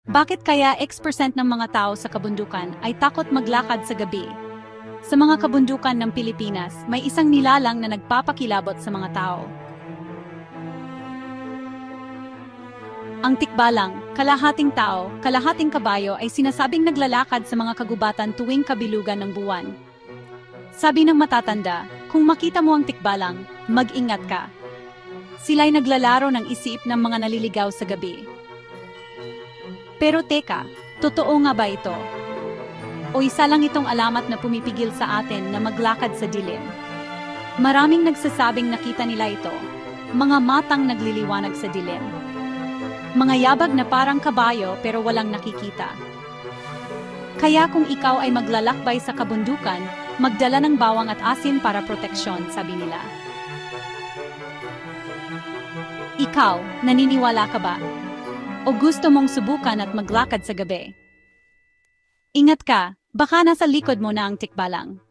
Bakit kaya X% ng mga tao sa kabundukan ay takot maglakad sa gabi? Sa mga kabundukan ng Pilipinas, may isang nilalang na nagpapakilabot sa mga tao. Ang tikbalang, kalahating tao, kalahating kabayo ay sinasabing naglalakad sa mga kagubatan tuwing kabilugan ng buwan. Sabi ng matatanda, kung makita mo ang tikbalang, mag-ingat ka. Sila'y naglalaro ng isip ng mga naliligaw sa gabi. Pero teka, totoo nga ba ito? O isa lang itong alamat na pumipigil sa atin na maglakad sa dilim? Maraming nagsasabing nakita nila ito, mga matang nagliliwanag sa dilim. Mga yabag na parang kabayo pero walang nakikita. Kaya kung ikaw ay maglalakbay sa kabundukan, magdala ng bawang at asin para proteksyon, sabi nila. Ikaw, naniniwala ka ba? O gusto mong subukan at maglakad sa gabi? Ingat ka, baka nasa likod mo na ang tikbalang.